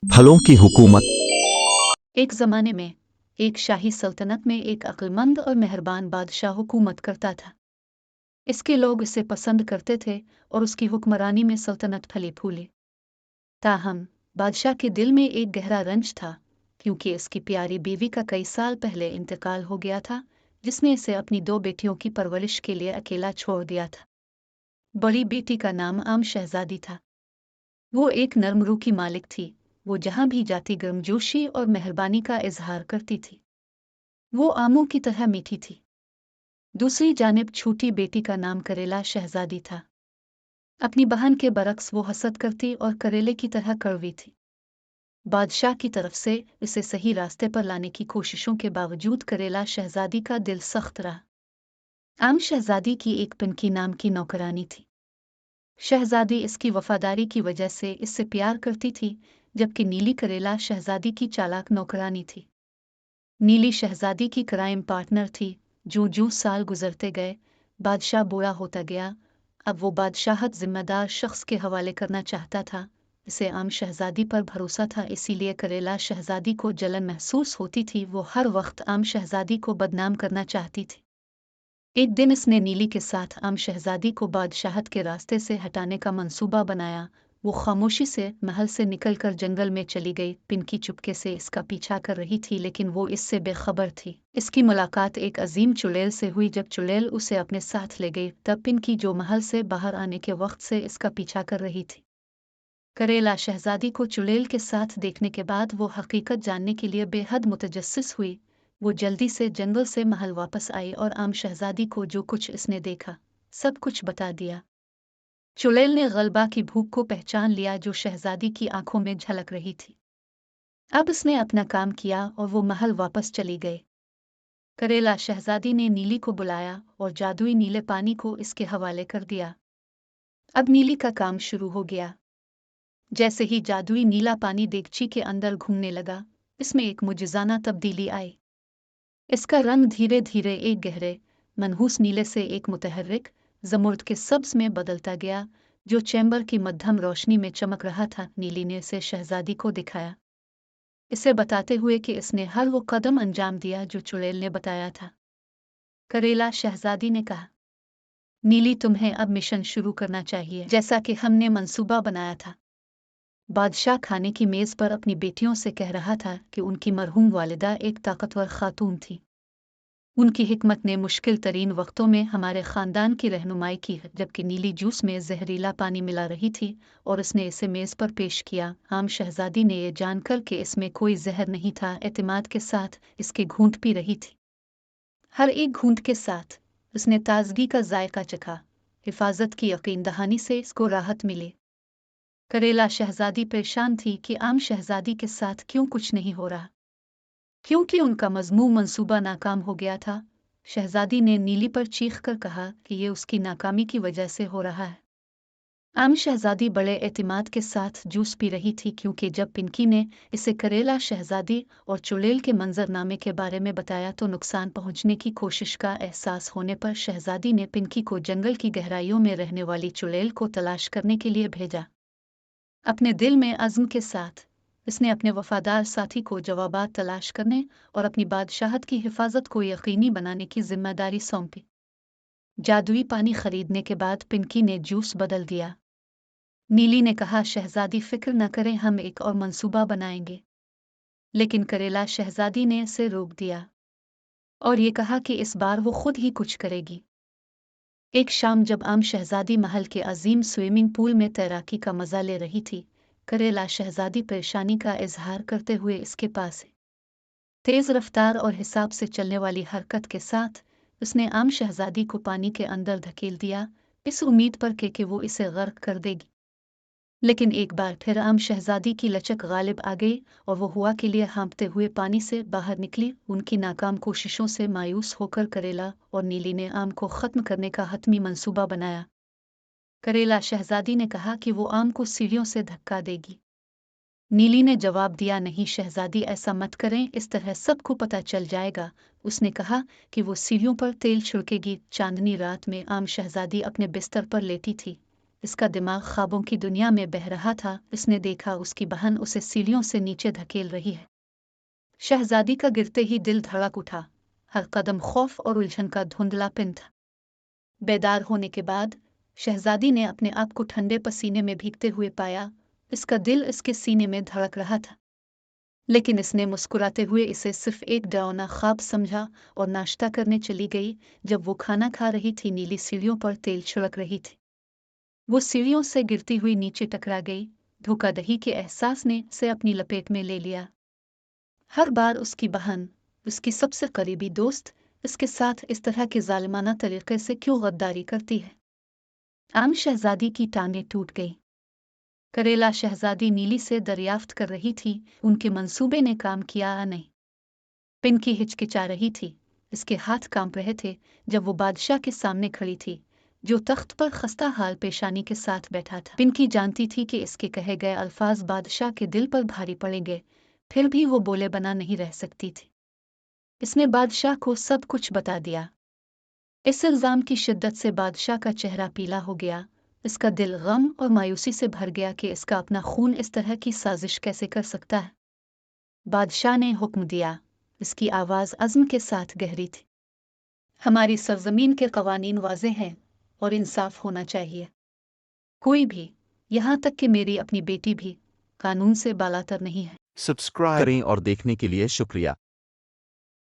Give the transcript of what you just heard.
फलों की हुकूमत। एक ज़माने में एक शाही सल्तनत में एक अक्लमंद और मेहरबान बादशाह हुकूमत करता था। इसके लोग इसे पसंद करते थे और उसकी हुक्मरानी में सल्तनत फली फूली। ताहम बादशाह के दिल में एक गहरा रंज था, क्योंकि इसकी प्यारी बीवी का कई साल पहले इंतकाल हो गया था, जिसने इसे अपनी दो बेटियों की परवरिश के लिए अकेला छोड़ दिया था। बड़ी बेटी का नाम आम शहजादी था। वो एक नर्म रूह की मालिक थी। वो जहां भी जाती गर्मजोशी और मेहरबानी का इजहार करती थी। वो आमों की तरह मीठी थी। दूसरी जानिब छोटी बेटी का नाम करेला शहजादी था। अपनी बहन के बरक्स वो हसद करती और करेले की तरह कड़वी थी। बादशाह की तरफ से इसे सही रास्ते पर लाने की कोशिशों के बावजूद करेला शहजादी का दिल सख्त रहा। आम शहजादी की एक पिंकी नाम की नौकरानी थी। शहजादी इसकी वफादारी की वजह से इससे प्यार करती थी, जबकि नीली करेला शहजादी की चालाक नौकरानी थी। नीली शहजादी की क्राइम पार्टनर थी। जो साल गुजरते गए, बादशाह बूढ़ा होता गया। अब वो बादशाहत जिम्मेदार शख्स के हवाले करना चाहता था। इसे आम शहजादी पर भरोसा था, इसीलिए करेला शहजादी को जलन महसूस होती थी। वो हर वक्त आम शहजादी को बदनाम करना चाहती थी। एक दिन इसने नीली के साथ आम शहजादी को बादशाहत के रास्ते से हटाने का मंसूबा बनाया। वो खामोशी से महल से निकलकर जंगल में चली गई। पिंकी चुपके से इसका पीछा कर रही थी, लेकिन वो इससे बेखबर थी। इसकी मुलाकात एक अजीम चुड़ैल से हुई। जब चुड़ैल उसे अपने साथ ले गई, तब पिंकी, जो महल से बाहर आने के वक्त से इसका पीछा कर रही थी, करेला शहजादी को चुड़ैल के साथ देखने के बाद वो हकीकत जानने के लिए बेहद मुतजस्सिस हुई। वो जल्दी से जंगल से महल वापस आई और आम शहजादी को जो कुछ इसने देखा, सब कुछ बता दिया। चुड़ैल ने गलबा की भूख को पहचान लिया जो शहजादी की आंखों में झलक रही थी। अब उसने अपना काम किया और वो महल वापस चली गई। करेला शहजादी ने नीली को बुलाया और जादुई नीले पानी को इसके हवाले कर दिया। अब नीली का काम शुरू हो गया। जैसे ही जादुई नीला पानी देगची के अंदर घूमने लगा, इसमें एक मुजिजाना तब्दीली आई। इसका रंग धीरे धीरे एक गहरे मनहूस नीले से एक मुतहर्रिक जमुर्द के सब्ज में बदलता गया, जो चैम्बर की मध्यम रोशनी में चमक रहा था। नीली ने इसे शहजादी को दिखाया, इसे बताते हुए कि इसने हर वो कदम अंजाम दिया जो चुड़ैल ने बताया था। करेला शहजादी ने कहा, नीली, तुम्हें अब मिशन शुरू करना चाहिए, जैसा कि हमने मंसूबा बनाया था। बादशाह खाने की मेज़ पर अपनी बेटियों से कह रहा था कि उनकी मरहूम वालिदा एक ताकतवर खातून थी। उनकी हिकमत ने मुश्किल तरीन वक्तों में हमारे ख़ानदान की रहनुमाई की है। जबकि नीली जूस में जहरीला पानी मिला रही थी और उसने इसे मेज़ पर पेश किया। आम शहजादी ने यह जानकर कि इसमें कोई जहर नहीं था, एतमाद के साथ इसकी घूंट पी रही थी। हर एक घूंट के साथ उसने ताजगी का जायका चखा। हिफाजत की यकीन दहानी से इसको राहत मिली। करेला शहजादी परेशान थी कि आम शहजादी के साथ क्यों कुछ नहीं हो रहा, क्योंकि उनका मज़मूम मंसूबा नाकाम हो गया था। शहजादी ने नीली पर चीख कर कहा कि ये उसकी नाकामी की वजह से हो रहा है। आम शहजादी बड़े एतमाद के साथ जूस पी रही थी, क्योंकि जब पिंकी ने इसे करेला शहजादी और चुड़ैल के मंजरनामे के बारे में बताया तो नुकसान पहुंचने की कोशिश का एहसास होने पर शहजादी ने पिंकी को जंगल की गहराइयों में रहने वाली चुड़ैल को तलाश करने के लिए भेजा। अपने दिल में अज़्म के साथ इसने अपने वफादार साथी को जवाबात तलाश करने और अपनी बादशाहत की हिफाजत को यकीनी बनाने की जिम्मेदारी सौंपी। जादुई पानी खरीदने के बाद पिंकी ने जूस बदल दिया। नीली ने कहा, शहजादी फिक्र न करें, हम एक और मंसूबा बनाएंगे। लेकिन करेला शहजादी ने इसे रोक दिया और ये कहा कि इस बार वो खुद ही कुछ करेगी। एक शाम जब आम शहजादी महल के अजीम स्विमिंग पूल में तैराकी का मजा ले रही थी, करेला शहजादी परेशानी का इजहार करते हुए इसके पास है। तेज रफ्तार और हिसाब से चलने वाली हरकत के साथ उसने आम शहजादी को पानी के अंदर धकेल दिया, इस उम्मीद पर कि वो इसे गर्क कर देगी। लेकिन एक बार फिर आम शहजादी की लचक गालिब आ गई और वो हुआ के लिए हाँफते हुए पानी से बाहर निकली। उनकी नाकाम कोशिशों से मायूस होकर करेला और नीली ने आम को ख़त्म करने का हतमी मंसूबा बनाया। करेला शहजादी ने कहा कि वो आम को सीढ़ियों से धक्का देगी। नीली ने जवाब दिया, नहीं शहजादी, ऐसा मत करें, इस तरह सबको पता चल जाएगा। उसने कहा कि वो सीढ़ियों पर तेल छिड़केगी। चांदनी रात में आम शहजादी अपने बिस्तर पर लेटी थी। इसका दिमाग ख्वाबों की दुनिया में बह रहा था। इसने देखा उसकी बहन उसे सीढ़ियों से नीचे धकेल रही है। शहजादी का गिरते ही दिल धड़क उठा। हर कदम खौफ और उलझन का धुंधलापन था। बेदार होने के बाद शहजादी ने अपने आप को ठंडे पसीने में भीगते हुए पाया। इसका दिल इसके सीने में धड़क रहा था, लेकिन इसने मुस्कुराते हुए इसे सिर्फ एक डरावना ख्वाब समझा और नाश्ता करने चली गई। जब वो खाना खा रही थी, नीली सीढ़ियों पर तेल छिड़क रही थी। वो सीढ़ियों से गिरती हुई नीचे टकरा गई। धोखाधड़ी के एहसास ने उसे अपनी लपेट में ले लिया। हर बार उसकी बहन, उसकी सबसे करीबी दोस्त, इसके साथ इस तरह के जालिमाना तरीके से क्यों गद्दारी करती है। आम शहजादी की टांगें टूट गई। करेला शहजादी नीली से दरियाफ्त कर रही थी, उनके मंसूबे ने काम किया या नहीं। पिंकी हिचकिचा रही थी, इसके हाथ कांप रहे थे जब वो बादशाह के सामने खड़ी थी, जो तख्त पर खस्ता हाल पेशानी के साथ बैठा था। पिंकी जानती थी कि इसके कहे गए अल्फाज बादशाह के दिल पर भारी पड़ेंगे, फिर भी वो बोले बना नहीं रह सकती थी। इसने बादशाह को सब कुछ बता दिया। इस इल्जाम की शिद्दत से बादशाह का चेहरा पीला हो गया। इसका दिल गम और मायूसी से भर गया कि इसका अपना खून इस तरह की साजिश कैसे कर सकता है। बादशाह ने हुक्म दिया। इसकी आवाज़ अज़्म के साथ गहरी थी। हमारी सरजमीन के कवानीन वाज़ेह हैं और इंसाफ होना चाहिए। कोई भी, यहाँ तक कि मेरी अपनी बेटी भी, कानून से बालातर नहीं है। सब्सक्राइब करें और देखने के लिए शुक्रिया।